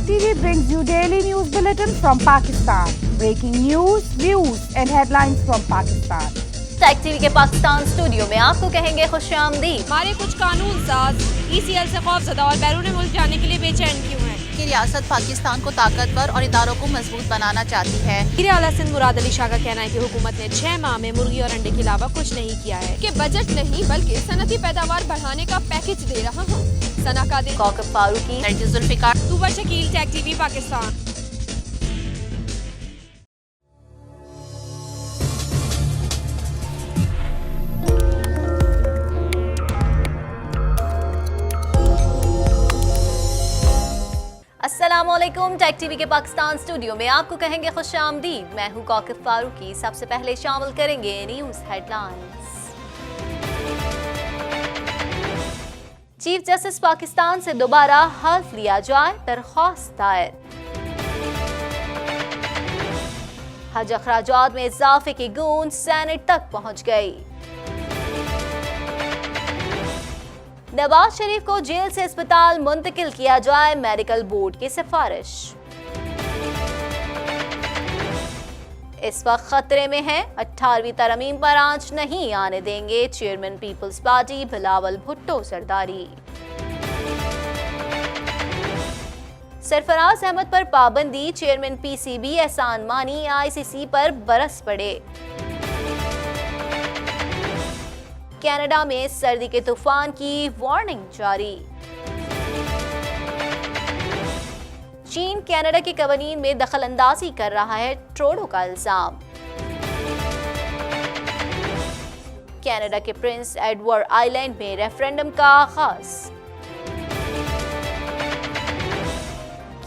Tech TV brings you daily news bulletin from Pakistan. Breaking news, views and headlines from Pakistan. Tech TV के Pakistan studio में आपको कहेंगे खुशामदीद। हमारे कुछ कानून साज ECL से खौफजदा और बैरून मुल्क जाने के लिए बेचैन क्यों हैं? कि रियासत पाकिस्तान को ताकतवर और इदारों को मजबूत बनाना चाहती है। वज़ीर आला सिंध मुराद अली शाह का कहना है कि हुकूमत ने 6 माह में मुर्गी और अंडे के अलावा कुछ नहीं किया है, कि बजट नहीं बल्कि सनती पैदावार बढ़ाने का पैकेज दे रहा हूँ। Sana Qadir, Kaukab Farooqui, Nargis Zulfiqar, Tooba Shakeel, Tech TV Pakistan. अस्सलामुअलैकुम। टेक टीवी के पाकिस्तान स्टूडियो में आपको कहेंगे खुशामदीद। मैं हूं कौकब फारूकी। सबसे पहले शामिल करेंगे news headlines. Chief justice Pakistan से दोबारा हल्फ लिया जाए, दरख्वास्त दायर। हज अखराजात में इजाफे की गूंज सेनेट तक पहुंच गई। नवाज शरीफ को जेल से अस्पताल मुंतकिल किया जाए, मेडिकल बोर्ड की सिफारिश। इस वक्त खतरे में है 18वीं तरमीम पर आंच नहीं आने देंगे chairman people's party Bilawal Bhutto Zardari. Sarfaraz Ahmed पर पाबंदी, चेयरमैन PCB एहसान मानी ICC पर बरस पड़े। कनाडा में सर्दी के तूफान की वार्निंग जारी। चीन कनाडा के कवानीन में दखल अंदाजी कर रहा है, ट्रूडो का इल्जाम। कनाडा के प्रिंस एडवर्ड आइलैंड में रेफरेंडम का आगाज।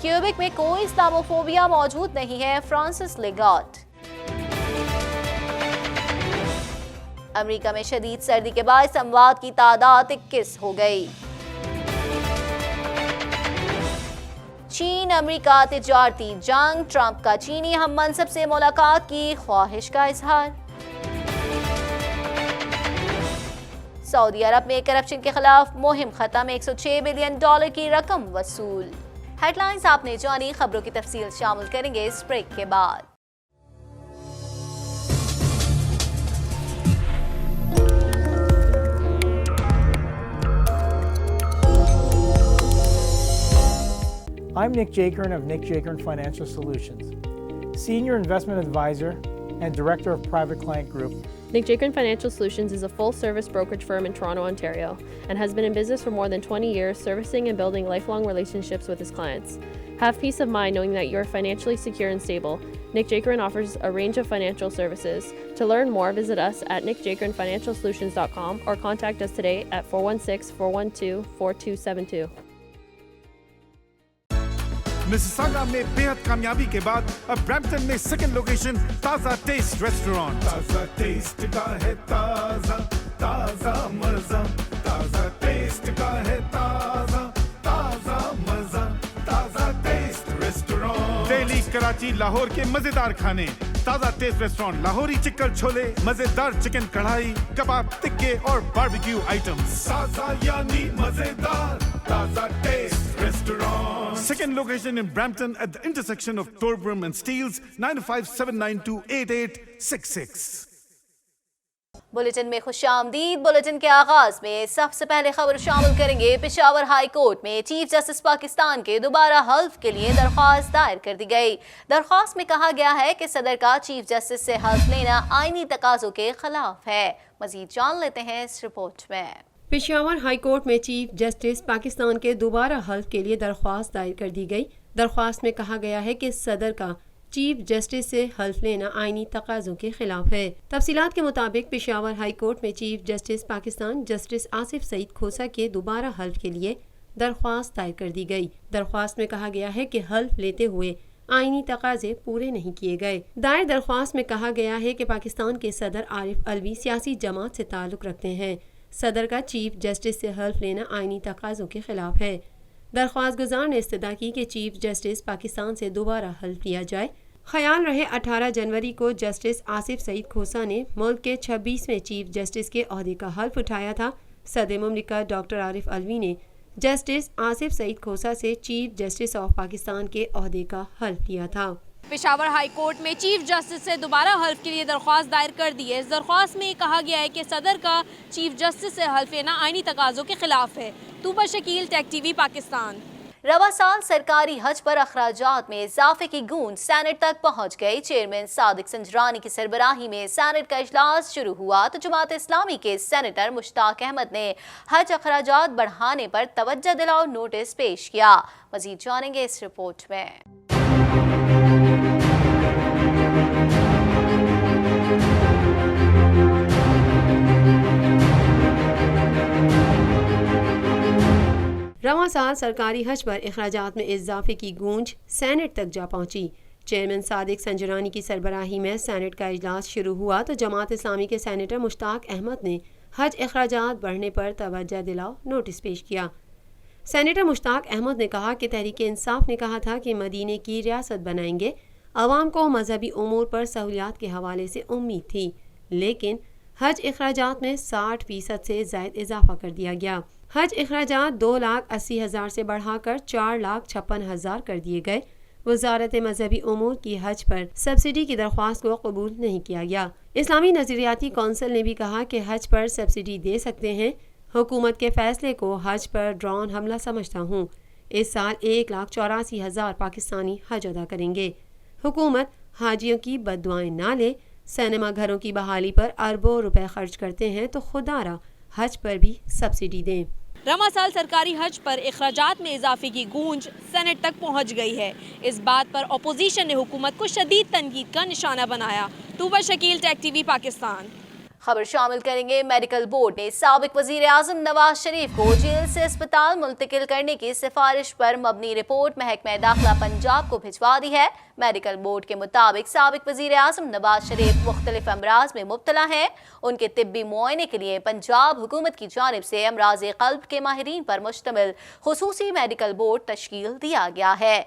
क्यूबेक में कोई इस्लामोफोबिया मौजूद नहीं है, फ्रांसिस लेगाट। अमेरिका में शदीद सर्दी के बाद अमवात की तादाद 21 हो गई। चीन अमेरिका तिजारती जंग, ट्रंप का चीनी हम मनसब से मुलाकात की ख्वाहिश का इजहार। सऊदी अरब में करप्शन के खिलाफ मुहिम खत्म, $106 बिलियन की रकम वसूल। हेडलाइंस आपने जानी, खबरों की तफसील शामिल करेंगे इस ब्रेक के बाद। I'm Nick Jakern of Nick Jakern Financial Solutions, Senior Investment Advisor and Director of Private Client Group. Nick Jakern Financial Solutions is a full-service brokerage firm in Toronto, Ontario, and has been in business for more than 20 years, servicing and building lifelong relationships with its clients. Have peace of mind knowing that you're financially secure and stable. Nick Jakern offers a range of financial services. To learn more, visit us at nickjakernfinancialsolutions.com or contact us today at 416-412-4272. Mississauga में बेहद कामयाबी के बाद अब Brampton में second location ताजा taste restaurant. ताजा test का है ताजा ताजा मजा, ताजा टेस्ट का है ताजा ताजा मजा, ताजा टेस्ट रेस्टोरेंट। दिल्ली, कराची, लाहौर के मजेदार खाने। Taza taste restaurant, Lahori chicken chole, मजेदार चिकन कढ़ाई, कबाब, टिक्के और बारबेक्यू आइटम्स। ताजा यानी मजेदार, Taza taste restaurant. Second location in Brampton at the intersection of Torbram and Steeles, 9579288866. Bulletin में खुशामदीद। बुलेटिन के आगाज में सबसे पहले खबर शामिल करेंगे। पेशावर हाई कोर्ट में चीफ जस्टिस पाकिस्तान के दोबारा हल्फ के लिए दरख्वास्त दायर कर दी गई। दरख्वास्त में कहा गया है कि सदर का चीफ जस्टिस से हल्फ लेना आईनी तकाजों के खिलाफ है। मजीद जान लेते हैं इस रिपोर्ट में। पेशावर हाई कोर्ट में चीफ जस्टिस पाकिस्तान के दोबारा हल्फ के लिए दरख्वास्त दायर कर दी गई। दरख्वास्त में कहा गया है कि सदर का चीफ जस्टिस से हल्फ लेना आईनी तकाज़ों के खिलाफ है। तफसीलात के मुताबिक पेशावर हाई कोर्ट में chief justice Pakistan justice Asif Saeed Khosa के दोबारा हल्फ के लिए दरख्वास्त दायर कर दी गई। दरख्वास्त में कहा गया है कि हल्फ लेते हुए आईनी तकाजे पूरे नहीं किए गए। दायर दरख्वास्त में कहा गया है कि पाकिस्तान के सदर आरिफ अलवी सियासी जमात से ताल्लुक़ रखते हैं। सदर का चीफ जस्टिस से हल्फ लेना आईनी तकाज़ों के खिलाफ है। दरख्वास्त गुजार ने इस्तदा की कि चीफ जस्टिस पाकिस्तान से दोबारा हल्फ लिया जाए। ख्याल रहे 18 जनवरी को जस्टिस आसिफ सईद खोसा ने मुल्क के 26वें चीफ जस्टिस के ओहदे का हल्फ उठाया था। सदर मुमलिकत डॉक्टर आरिफ अलवी ने जस्टिस आसिफ सईद खोसा से चीफ जस्टिस ऑफ पाकिस्तान के ओहदे का हल्फ लिया था। पेशावर हाई कोर्ट में चीफ जस्टिस से दोबारा हल्फ के लिए दरख्वास्त दायर कर दी है। इस दरख्वास्त में कहा गया है कि सदर का चीफ जस्टिस से हल्फ लेना आईनी तकाज़ों के खिलाफ है। Tooba Shakeel, Tech TV, Pakistan. रवा साल सरकारी हज पर अखराजात में इजाफे की गूंज सेनेट तक पहुंच गई। चेयरमैन सादिक संजरानी की सरबराही में सेनेट का इजलास शुरू हुआ तो जमात इस्लामी के सेनेटर मुश्ताक अहमद ने हज अखराजात बढ़ाने पर तवज्जो दिलाओ नोटिस पेश किया। मजीद जानेंगे इस रिपोर्ट में। रवां साल सरकारी हज पर अखराजात में इजाफे की गूंज सेनेट तक जा पहुंची। चेयरमैन सादिक संजरानी की सरबराही में सेनेट का इजलास शुरू हुआ तो जमात इस्लामी के सेनेटर मुश्ताक अहमद ने हज अखराजात बढ़ने पर तवज्जो दिलाओ नोटिस पेश किया। सेनेटर मुश्ताक अहमद ने कहा कि तहरीक इंसाफ ने कहा था कि मदीने की रियासत बनाएंगे। अवाम को मजहबी उमूर पर सहूलियात के हवाले से उम्मीद थी, लेकिन हज अखराजात में 60% से ज़ायद इजाफा कर दिया गया। हज अखराजात 2,80,000 से बढ़ाकर 4,56,000 कर दिए गए। वजारत मजहबी उमूर की हज पर सब्सिडी की दरख्वास्त को कबूल नहीं किया गया। इस्लामी नज़रियाती कौंसिल ने भी कहा कि हज पर सब्सिडी दे सकते हैं। हुकूमत के फैसले को हज पर ड्रोन हमला समझता हूँ। इस साल 1,84,000 पाकिस्तानी हज अदा करेंगे। हुकूमत हाजियों की बद्दुआएं ना ले। सिनेमा घरों की बहाली पर अरबों रुपए खर्च करते हैं तो खुदारा हज पर भी सब्सिडी दें। रवां साल सरकारी हज पर अखराजात में इजाफे की गूंज सेनेट तक पहुंच गई है। इस बात पर अपोजिशन ने हुकूमत को शदीद तनकीद का निशाना बनाया। Tooba Shakeel, Tech TV, Pakistan. खबर शामिल करेंगे। मेडिकल बोर्ड ने साबिक वजीर आजम नवाज शरीफ को जेल से अस्पताल मुंतकिल करने की सिफारिश पर मबनी रिपोर्ट महकमा दाखिला पंजाब को भिजवा दी है। मेडिकल बोर्ड के मुताबिक साबिक वजीर आजम नवाज शरीफ मुख्तलिफ अमराज में मुब्तला हैं। उनके तिब्बी मुआयने के लिए पंजाब हुकूमत की जानिब से अमराज क़ल्ब के माहिरीन पर मुश्तमिल खुसूसी मेडिकल बोर्ड तश्कील दिया गया है।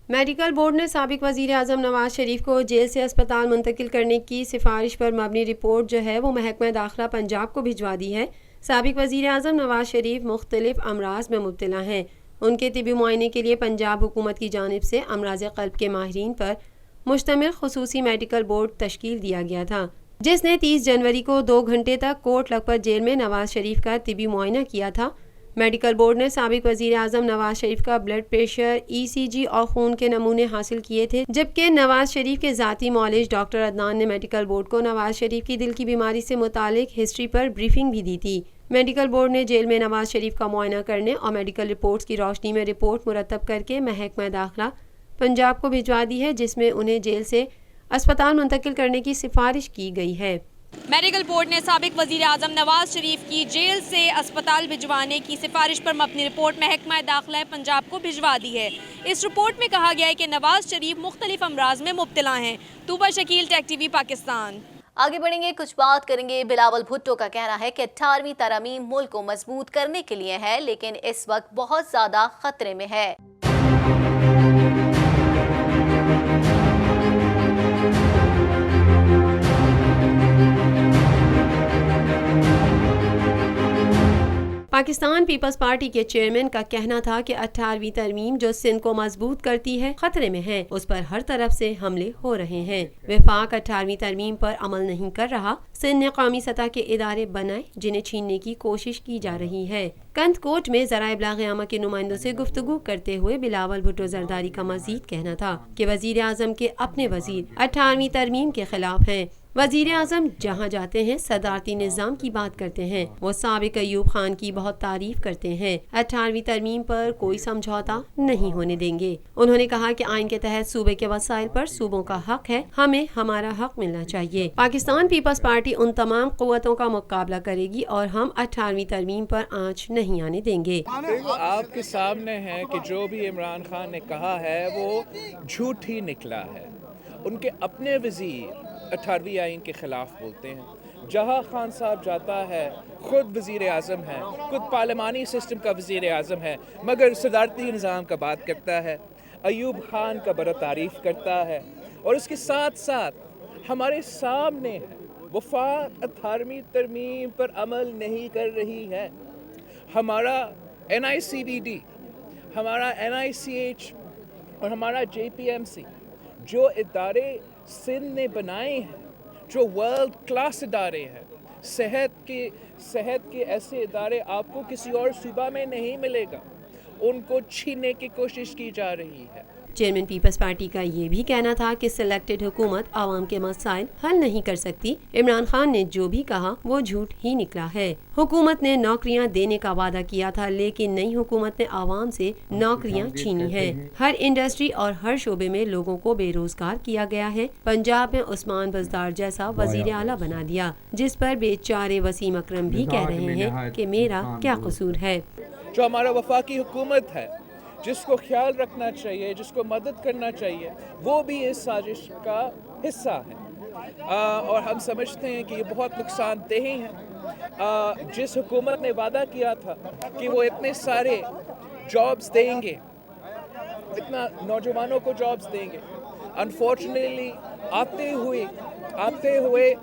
मेडिकल बोर्ड ने साबिक वज़ीर आज़म नवाज शरीफ को जेल से अस्पताल मुंतकिल करने की सिफारिश पर मबनी रिपोर्ट जो है वो महकमा दाखिला पंजाब को भिजवा दी है। साबिक वज़ीर आज़म नवाज शरीफ मुख्तलिफ अमराज में मुब्तला हैं। उनके तिबी मुआयने के लिए पंजाब हुकूमत की जानिब से अमराज क़ल्ब के माहिरीन पर मुश्तमिल खुसूसी मेडिकल बोर्ड तश्कील दिया गया था, जिसने 30 जनवरी को 2 घंटे तक कोट लखपत जेल में नवाज शरीफ का तिबी मुआयना किया था। मेडिकल बोर्ड ने साबिक वज़ीर आज़म नवाज शरीफ का ब्लड प्रेशर, ECG और खून के नमूने हासिल किए थे, जबकि नवाज शरीफ के ज़ाती मौलिज डॉक्टर अदनान ने मेडिकल बोर्ड को नवाज शरीफ की दिल की बीमारी से मुतालिक हिस्ट्री पर ब्रीफिंग भी दी थी। मेडिकल बोर्ड ने जेल में नवाज शरीफ का मुआयना करने और मेडिकल रिपोर्ट्स की रोशनी में रिपोर्ट मुरतब करके महकमा दाखिला पंजाब को भिजवा दी है, जिसमें उन्हें जेल से अस्पताल मुंतकिल करने की सिफारिश की गई है। मेडिकल बोर्ड ने साबिक वज़ीर आज़म नवाज शरीफ की जेल से अस्पताल भिजवाने की सिफारिश पर मबनी रिपोर्ट महकमा दाखिला पंजाब को भिजवा दी है। इस रिपोर्ट में कहा गया है कि नवाज शरीफ मुख्तलिफ अमराज में मुब्तला हैं। Tooba Shakeel, Tech TV, Pakistan. आगे बढ़ेंगे, कुछ बात करेंगे। बिलावल भुट्टो का कहना है कि 18वीं तरमीम मुल्क को मजबूत करने के लिए है, लेकिन इस वक्त बहुत ज्यादा खतरे में है। पाकिस्तान पीपल्स पार्टी के चेयरमैन का कहना था कि 18वीं तरमीम जो सिंध को मजबूत करती है खतरे में है, उस पर हर तरफ से हमले हो रहे हैं। वफाक 18वीं तरमीम पर अमल नहीं कर रहा। सिंध ने कौमी सतह के इदारे बनाए जिन्हें छीनने की कोशिश की जा रही है। कंद कोट में ज़राए इब्लाग़ के नुमाइंदों से गुफ्तगू करते हुए बिलावल भुट्टो जरदारी का मजीद कहना था कि वज़ीर आज़म के अपने वज़ीर 18वीं तरमीम के खिलाफ हैं। वज़ीर आज़म जहाँ जाते हैं सदारती निज़ाम की बात करते हैं। वो साबिक अयूब खान की बहुत तारीफ करते हैं। 18वीं तरमीम पर कोई समझौता नहीं होने देंगे। उन्होंने कहा कि आइन के तहत सूबे के वसाइल पर सूबों का हक है, हमें हमारा हक मिलना चाहिए। पाकिस्तान पीपल्स पार्टी उन तमाम क़ुव्वतों का मुकाबला करेगी और हम 18वीं तरमीम पर आँच नहीं आने देंगे। आपके सामने है कि जो भी इमरान खान ने कहा है वो झूठ ही निकला है। उनके अपने वज़ीर 18वीं आइन के खिलाफ बोलते हैं। जहाँ खान साहब जाता है खुद वज़ीर आज़म है, खुद पार्लिमानी सिस्टम का वज़ीर आज़म है, मगर सदारती निज़ाम का बात करता है, अयूब खान का बड़ा तारीफ़ करता है। और उसके साथ साथ हमारे सामने है वफाक 18वीं तरमीम पर अमल नहीं कर रही है। हमारा NICVD, हमारा NICH और हमारा JPMC जो इदारे सिंध ने बनाए हैं, जो वर्ल्ड क्लास इदारे हैं, सेहत के ऐसे इदारे आपको किसी और सूबा में नहीं मिलेगा, उनको छीनने की कोशिश की जा रही है। चेयरमैन पीपल्स पार्टी का ये भी कहना था कि सिलेक्टेड हुकूमत आवाम के मसाइल हल नहीं कर सकती। इमरान खान ने जो भी कहा वो झूठ ही निकला है। हुकूमत ने नौकरियां देने का वादा किया था, लेकिन नई हुकूमत ने आवाम से नौकरियां छीनी है। हर इंडस्ट्री और हर शोबे में लोगों को बेरोजगार किया गया है। पंजाब में उस्मान बज़दार जैसा वजीर आला बना दिया, जिस पर बेचारे वसीम अकरम भी कह रहे हैं कि मेरा क्या कसूर है। जो हमारा वफाकी हुकूमत है, जिसको ख्याल रखना चाहिए, जिसको मदद करना चाहिए, वो भी इस साजिश का हिस्सा है। और हम समझते हैं कि ये बहुत नुकसानदेह है। जिस हुकूमत ने वादा किया था कि वो इतने सारे जॉब्स देंगे, इतना नौजवानों को जॉब्स देंगे, अनफॉर्चुनेटली आते हुए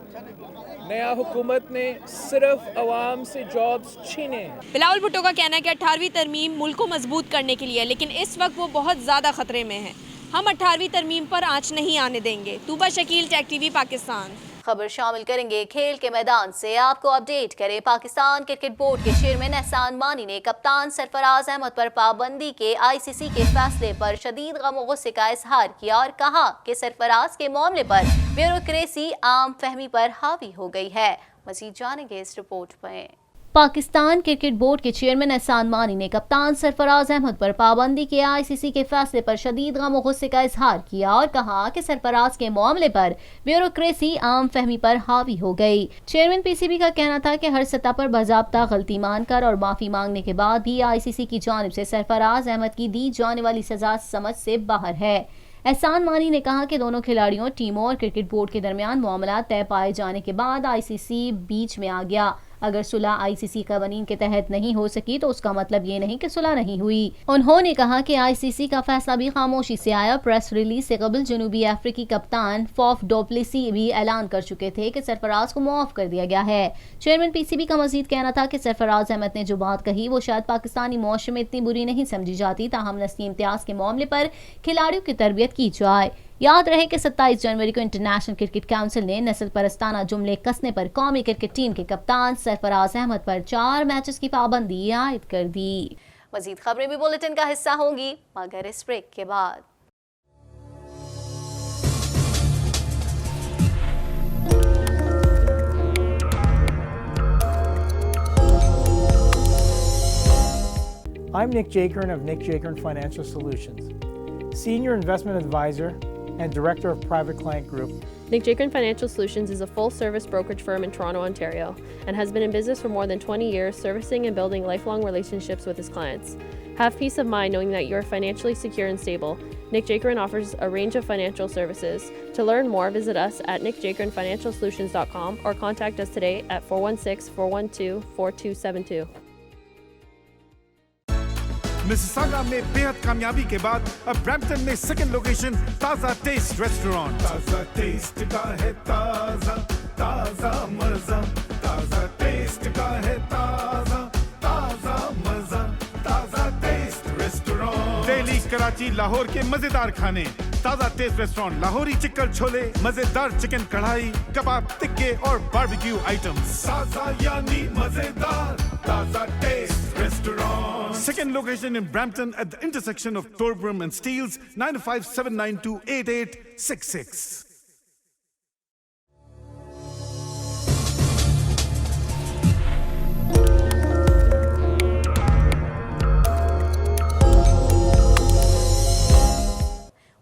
नया हुकूमत ने सिर्फ अवाम से जॉब्स छीने हैं। बिलावल भुट्टो का कहना है कि 18वीं तरमीम मुल्क को मजबूत करने के लिए है, लेकिन इस वक्त वो बहुत ज़्यादा ख़तरे में है। हम 18वीं तरमीम पर आँच नहीं आने देंगे। Tooba Shakeel, Tech TV, Pakistan. खबर शामिल करेंगे खेल के मैदान से। आपको अपडेट करें, पाकिस्तान क्रिकेट बोर्ड के चेयरमैन एहसान मानी ने कप्तान सरफराज अहमद पर पाबंदी के ICC के फैसले पर शदीद गम और गुस्से का इजहार किया और कहा कि सरफराज के मामले पर ब्यूरोक्रेसी आम फहमी पर हावी हो गई है। मज़ीद जानेंगे इस रिपोर्ट में। पाकिस्तान क्रिकेट बोर्ड के चेयरमैन एहसान मानी ने कप्तान सरफराज अहमद पर पाबंदी के ICC के फैसले पर शदीद गम और गुस्से का इजहार किया और कहा कि सरफराज के मामले पर ब्यूरोक्रेसी आम फहमी पर हावी हो गई। चेयरमैन PCB का कहना था कि हर सतह पर बाज़ाब्ता गलती मानकर और माफी मांगने के बाद भी ICC की जानिब से सरफराज अहमद की दी जाने वाली सजा समझ से बाहर है। एहसान मानी ने कहा कि दोनों खिलाड़ियों, टीमों और क्रिकेट बोर्ड के दरमियान मामला तय पाए जाने के बाद ICC बीच में आ गया। अगर सुलह ICC कवानीन के तहत नहीं हो सकी तो उसका मतलब ये नहीं कि सुलह नहीं हुई। उन्होंने कहा कि ICC का फैसला भी खामोशी से आया। प्रेस रिलीज से कबल जनूबी अफ्रीकी कप्तान फॉफ डोप्लेसी भी ऐलान कर चुके थे कि सरफराज को मुआफ कर दिया गया है। चेयरमैन PCB का मजीद कहना था कि सरफराज अहमद ने जो बात कही वो शायद पाकिस्तानी मुआशरे में इतनी बुरी नहीं समझी जाती, ताहम नस्ली इम्तियाज के मामले पर खिलाड़ियों की तरबियत की जाए। याद रहे कि 27 जनवरी को इंटरनेशनल क्रिकेट काउंसिल ने नस्ल परस्ताना जुमले कसने पर कौमी क्रिकेट टीम के कप्तान सरफराज अहमद पर 4 मैचेस की पाबंदी आयद कर दी। मजीद खबरें भी बुलेटिन का हिस्सा होंगी मगर इस ब्रेक के बाद। I'm Nick Jakern of Nick Jakern Financial Solutions, Senior Investment Advisor and Director of Private Client Group. Nick Jakern Financial Solutions is a full-service brokerage firm in Toronto, Ontario, and has been in business for more than 20 years, servicing and building lifelong relationships with his clients. Have peace of mind knowing that you're financially secure and stable. Nick Jakern offers a range of financial services. To learn more, visit us at nickjakernfinancialsolutions.com or contact us today at 416-412-4272. Mississauga में बेहद कामयाबी के बाद अब Brampton में second location ताजा taste restaurant. ताजा test का है ताजा ताजा मजा, ताजा टेस्ट का है ताजा ताजा मजा, ताजा टेस्ट रेस्टोरेंट। दिल्ली, कराची, लाहौर के मजेदार खाने। Taza taste restaurant, Lahori chicken chole, मजेदार चिकन कढ़ाई, कबाब, टिक्के और बारबेक्यू आइटम्स। ताजा यानी मजेदार, Taza taste restaurant. Second location in Brampton at the intersection of Torbram and Steeles, 957928866.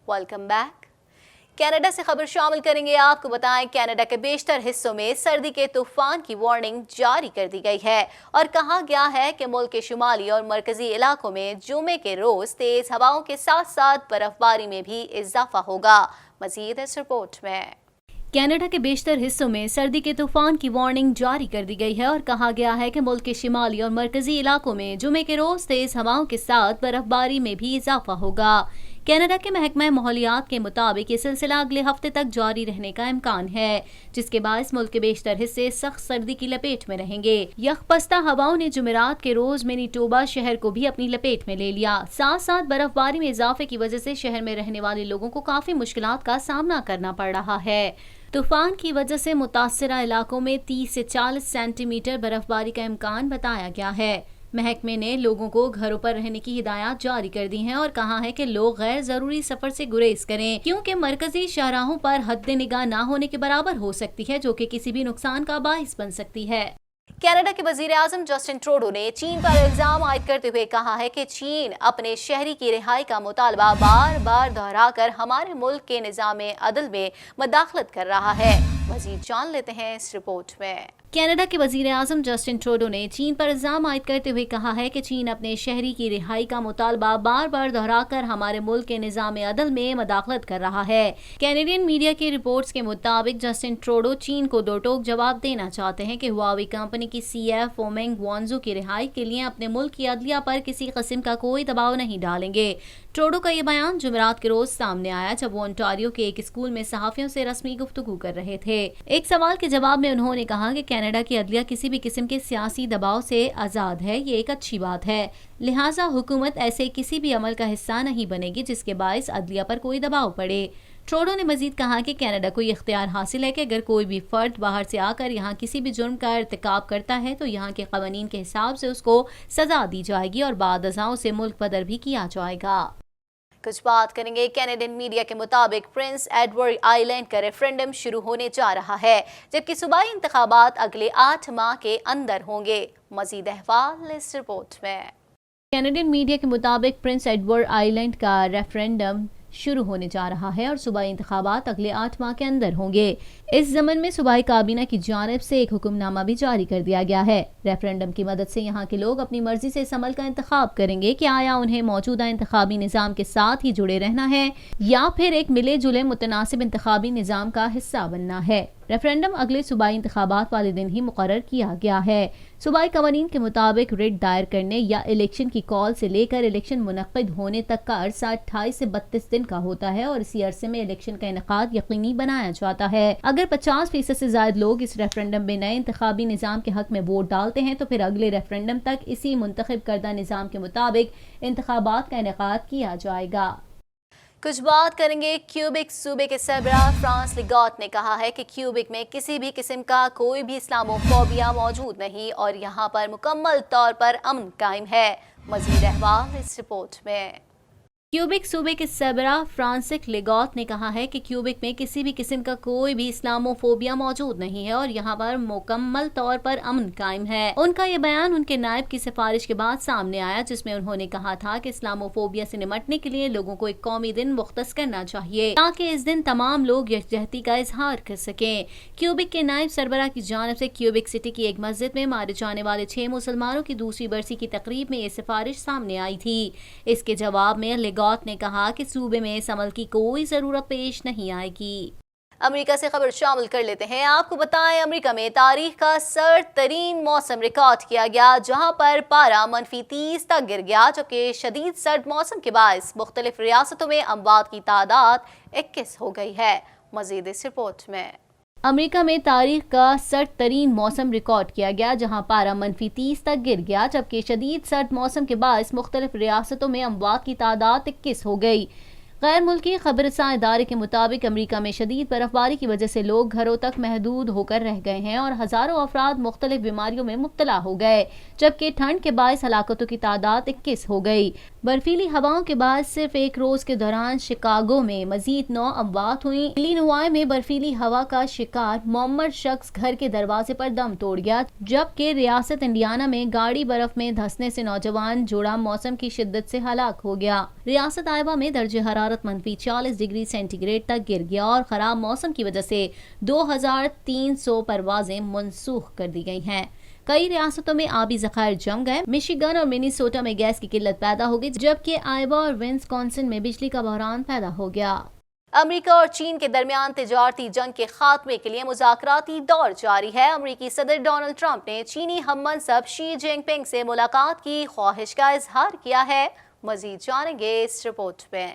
Welcome back. Canada से खबर शामिल करेंगे। आपको बताएं, कनाडा के बेशतर हिस्सों में सर्दी के तूफान की वार्निंग जारी कर दी गई है और कहा गया है कि मुल्क के शुमाली और मरकजी इलाकों में जुमे के रोज तेज हवाओं के साथ साथ बर्फबारी में भी इजाफा होगा। मजीद इस रिपोर्ट में। कनाडा के बेशतर हिस्सों में सर्दी के तूफान की वार्निंग जारी कर दी गई है और कहा गया है कि मुल्क के शिमाली और मरकजी इलाकों में जुमे के रोज तेज हवाओं के साथ बर्फबारी में भी इजाफा होगा। کینیڈا کے محکمہ ماحولیات کے مطابق یہ سلسلہ اگلے ہفتے تک جاری رہنے کا امکان ہے، جس کے باعث ملک کے بیشتر حصے سخت سردی کی لپیٹ میں رہیں گے۔ یخ ہواؤں نے جمعرات کے روز مینیٹوبا شہر کو بھی اپنی لپیٹ میں لے لیا۔ ساتھ ساتھ برف باری میں اضافے کی وجہ سے شہر میں رہنے والے لوگوں کو کافی مشکلات کا سامنا کرنا پڑ رہا ہے۔ طوفان کی وجہ سے متاثرہ علاقوں میں 30 سے 40 سینٹی میٹر برف باری کا امکان بتایا گیا ہے۔ محکمے نے لوگوں کو گھروں پر رہنے کی ہدایات جاری کر دی ہیں اور کہا ہے کہ لوگ غیر ضروری سفر سے گریز کریں، کیونکہ مرکزی شاہراہوں پر حد نگاہ نہ ہونے کے برابر ہو سکتی ہے، جو کہ کسی بھی نقصان کا باعث بن سکتی ہے۔ کینیڈا کے وزیر اعظم جسٹن ٹروڈو نے چین پر الزام عائد کرتے ہوئے کہا ہے کہ چین اپنے شہری کی رہائی کا مطالبہ بار بار دہرا کر ہمارے ملک کے نظام عدل میں مداخلت کر رہا ہے۔ مزید جان لیتے ہیں اس رپورٹ میں۔ کینیڈا کے وزیر اعظم جسٹن ٹروڈو نے چین پر الزام عائد کرتے ہوئے کہا ہے کہ چین اپنے شہری کی رہائی کا مطالبہ بار بار دہرا کر ہمارے ملک کے نظام عدل میں مداخلت کر رہا ہے۔ کینیڈین میڈیا کی رپورٹس کے مطابق جسٹن ٹروڈو چین کو دو ٹوک جواب دینا چاہتے ہیں کہ ہواوی کمپنی کی CEO فومینگ وانزو کی رہائی کے لیے اپنے ملک کی عدلیہ پر کسی قسم کا کوئی دباؤ نہیں ڈالیں گے۔ ٹروڈو کا یہ بیان جمعرات کے روز سامنے آیا جب وہ انٹاریو کے ایک اسکول میں صحافیوں سے رسمی گفتگو کر رہے تھے۔ ایک سوال کے جواب میں انہوں نے کہا کہ کینیڈا کی عدلیہ کسی بھی قسم کے سیاسی دباؤ سے آزاد ہے، یہ ایک اچھی بات ہے، لہٰذا حکومت ایسے کسی بھی عمل کا حصہ نہیں بنے گی جس کے باعث عدلیہ پر کوئی دباؤ پڑے۔ ٹروڈو نے مزید کہا کہ کینیڈا کو یہ اختیار حاصل ہے کہ اگر کوئی بھی فرد باہر سے آ کر یہاں کسی بھی جرم کا ارتکاب کرتا ہے تو یہاں کے قوانین کے حساب سے اس کو سزا دی جائے گی اور بعد ازاں اسے ملک بدر بھی کیا جائے گا۔ کچھ بات کریں گے کینیڈین میڈیا کے مطابق پرنس ایڈورڈ آئی لینڈ کا ریفرنڈم شروع ہونے جا رہا ہے، جبکہ صوبائی انتخابات اگلے 8 ماہ کے اندر ہوں گے۔ مزید احوال اس رپورٹ میں۔ کینیڈین میڈیا کے مطابق پرنس ایڈورڈ آئی لینڈ کا ریفرنڈم شروع ہونے جا رہا ہے اور صوبائی انتخابات اگلے 8 ماہ کے اندر ہوں گے۔ اس ضمن میں صوبائی کابینہ کی جانب سے ایک حکم نامہ بھی جاری کر دیا گیا ہے۔ ریفرنڈم کی مدد سے یہاں کے لوگ اپنی مرضی سے اس عمل کا انتخاب کریں گے کہ آیا انہیں موجودہ انتخابی نظام کے ساتھ ہی جڑے رہنا ہے یا پھر ایک ملے جلے متناسب انتخابی نظام کا حصہ بننا ہے۔ ریفرنڈم اگلے صوبائی انتخابات والے دن ہی مقرر کیا گیا ہے۔ صوبائی قوانین کے مطابق ریٹ دائر کرنے یا الیکشن کی کال سے لے کر الیکشن منعقد ہونے تک کا عرصہ 28 سے 32 دن کا ہوتا ہے اور اسی عرصے میں الیکشن کا انعقاد یقینی بنایا جاتا ہے۔ اگر 50% سے زائد لوگ اس ریفرنڈم میں نئے انتخابی نظام کے حق میں ووٹ ڈالتے ہیں تو پھر اگلے ریفرنڈم تک اسی منتخب کردہ نظام کے مطابق انتخابات کا انعقاد کیا جائے گا۔ کچھ بات کریں گے کیوبک صوبے کے سربراہ فرانس لیگاٹ نے کہا ہے کہ کیوبک میں کسی بھی قسم کا کوئی بھی اسلامو فوبیا موجود نہیں اور یہاں پر مکمل طور پر امن قائم ہے۔ مزید احوال اس رپورٹ میں۔ کیوبک صوبے کے سربراہ فرانسک لیگاٹ نے کہا ہے کہ کیوبک میں کسی بھی قسم کا کوئی بھی اسلامو فوبیا موجود نہیں ہے اور یہاں پر مکمل طور پر امن قائم ہے۔ ان کا یہ بیان ان کے نائب کی سفارش کے بعد سامنے آیا جس میں انہوں نے کہا تھا کہ اسلامو فوبیا سے نمٹنے کے لیے لوگوں کو ایک قومی دن مختص کرنا چاہیے تاکہ اس دن تمام لوگ یکجہتی کا اظہار کر سکیں۔ کیوبک کے نائب سربراہ کی جانب سے کیوبک سٹی کی ایک مسجد میں مارے جانے والے 6 مسلمانوں کی دوسری برسی کی تقریب میں یہ سفارش سامنے آئی تھی۔ اس کے جواب میں نے کہا کہ صوبے میں اس عمل کی کوئی ضرورت پیش نہیں آئے گی۔ امریکہ سے خبر شامل کر لیتے ہیں۔ آپ کو بتائیں امریکہ میں تاریخ کا سرد ترین موسم ریکارڈ کیا گیا جہاں پر پارا -30 تک گر گیا، جبکہ شدید سرد موسم کے باعث مختلف ریاستوں میں اموات کی تعداد 21 ہو گئی ہے۔ مزید اس رپورٹ میں۔ امریکہ میں تاریخ کا سرد ترین موسم ریکارڈ کیا گیا جہاں پارا -30 تک گر گیا، جبکہ شدید سرد موسم کے باعث مختلف ریاستوں میں اموات کی تعداد 21 ہو گئی۔ غیر ملکی خبر رساں ادارے کے مطابق امریکہ میں شدید برف باری کی وجہ سے لوگ گھروں تک محدود ہو کر رہ گئے ہیں اور ہزاروں افراد مختلف بیماریوں میں مبتلا ہو گئے، جبکہ ٹھنڈ کے باعث ہلاکتوں کی تعداد 21 ہو گئی۔ برفیلی ہواؤں کے بعد صرف ایک روز کے دوران شکاگو میں مزید 9 اموات ہوئیں۔ الینوائے میں برفیلی ہوا کا شکار معمر شخص گھر کے دروازے پر دم توڑ گیا، جبکہ ریاست انڈیانا میں گاڑی برف میں دھنسنے سے نوجوان جوڑا موسم کی شدت سے ہلاک ہو گیا۔ ریاست آئیوا میں درجہ حرارت -40 ڈگری سینٹی گریڈ تک گر گیا اور خراب موسم کی وجہ سے 2300 پروازیں منسوخ کر دی گئی ہیں۔ کئی ریاستوں میں آبی ذخائر جم گئے۔ مشیگن اور منیسوٹا میں گیس کی قلت پیدا ہو گئی، جبکہ آئیوا اور وسکونسن میں بجلی کا بحران پیدا ہو گیا۔ امریکہ اور چین کے درمیان تجارتی جنگ کے خاتمے کے لیے مذاکراتی دور جاری ہے۔ امریکی صدر ڈونلڈ ٹرمپ نے چینی ہم منصب شی جن پنگ سے ملاقات کی خواہش کا اظہار کیا ہے۔ مزید جانیں گے اس رپورٹ میں۔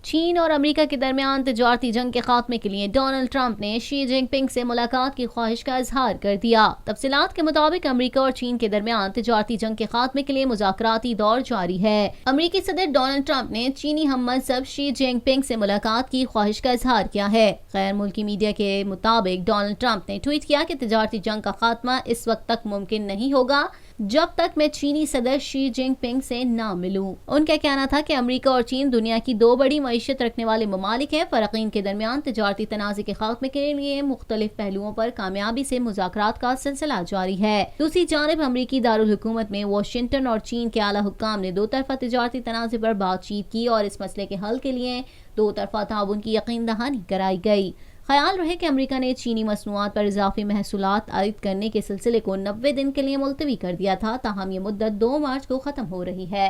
چین اور امریکہ کے درمیان تجارتی جنگ کے خاتمے کے لیے ڈونلڈ ٹرمپ نے شی جن پنگ سے ملاقات کی خواہش کا اظہار کر دیا۔ تفصیلات کے مطابق امریکہ اور چین کے درمیان تجارتی جنگ کے خاتمے کے لیے مذاکراتی دور جاری ہے۔ امریکی صدر ڈونلڈ ٹرمپ نے چینی ہم منصب شی جن پنگ سے ملاقات کی خواہش کا اظہار کیا ہے۔ غیر ملکی میڈیا کے مطابق ڈونلڈ ٹرمپ نے ٹویٹ کیا کہ تجارتی جنگ کا خاتمہ اس وقت تک ممکن نہیں ہوگا جب تک میں چینی صدر شی جن پنگ سے نہ ملوں۔ ان کا کہنا تھا کہ امریکہ اور چین دنیا کی دو بڑی معیشت رکھنے والے ممالک ہیں۔ فریقین کے درمیان تجارتی تنازع کے خاتمے کے لیے مختلف پہلوؤں پر کامیابی سے مذاکرات کا سلسلہ جاری ہے۔ دوسری جانب امریکی دارالحکومت میں واشنگٹن اور چین کے اعلیٰ حکام نے دو طرفہ تجارتی تنازع پر بات چیت کی اور اس مسئلے کے حل کے لیے دو طرفہ تعاون کی یقین دہانی کرائی گئی۔ خیال رہے کہ امریکہ نے چینی مصنوعات پر اضافی محصولات عائد کرنے کے سلسلے کو 90 دن کے لیے ملتوی کر دیا تھا، تاہم یہ مدت 2 مارچ کو ختم ہو رہی ہے۔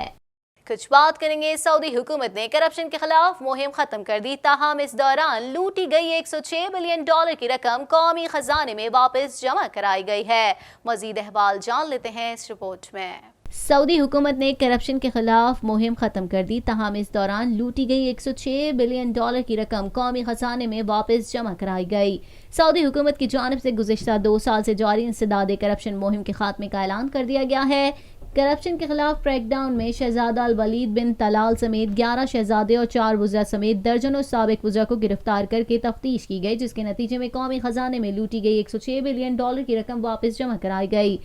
کچھ بات کریں گے سعودی حکومت نے کرپشن کے خلاف مہم ختم کر دی، تاہم اس دوران لوٹی گئی $106 بلین کی رقم قومی خزانے میں واپس جمع کرائی گئی ہے۔ مزید احوال جان لیتے ہیں اس رپورٹ میں۔ سعودی حکومت نے کرپشن کے خلاف مہم ختم کر دی، تاہم اس دوران لوٹی گئی $106 بلین کی رقم قومی خزانے میں واپس جمع کرائی گئی۔ سعودی حکومت کی جانب سے گزشتہ 2 سال سے جاری انسداد کرپشن مہم کے خاتمے کا اعلان کر دیا گیا ہے۔ کرپشن کے خلاف کریک ڈاؤن میں شہزادہ الولید بن طلال سمیت 11 شہزادے اور 4 وزراء سمیت درجنوں سابق وزراء کو گرفتار کر کے تفتیش کی گئی، جس کے نتیجے میں قومی خزانے میں لوٹی گئی $106 بلین کی رقم واپس جمع کرائی گئی۔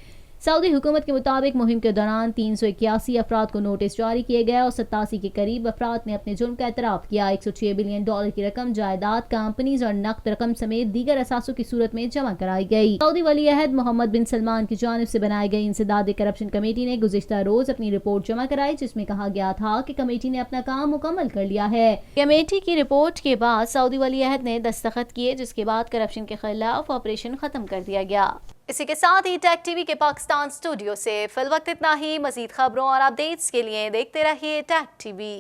سعودی حکومت کے مطابق مہم کے دوران 381 افراد کو نوٹس جاری کیے گئے اور 87 کے قریب افراد نے اپنے جرم کا اعتراف کیا۔ $106 بلین کی رقم جائیداد، کمپنیز اور نقد رقم سمیت دیگر اثاثوں کی صورت میں جمع کرائی گئی۔ سعودی ولی عہد محمد بن سلمان کی جانب سے بنائی گئی انسداد کرپشن کمیٹی نے گزشتہ روز اپنی رپورٹ جمع کرائی، جس میں کہا گیا تھا کہ کمیٹی نے اپنا کام مکمل کر لیا ہے۔ کمیٹی کی رپورٹ کے بعد سعودی ولی عہد نے دستخط کیے، جس کے بعد کرپشن کے خلاف آپریشن ختم کر دیا گیا۔ اسی کے ساتھ ہی ٹیک ٹی وی کے پاکستان اسٹوڈیو سے فی الوقت اتنا ہی۔ مزید خبروں اور اپڈیٹس کے لیے دیکھتے رہیے ٹیک ٹی وی۔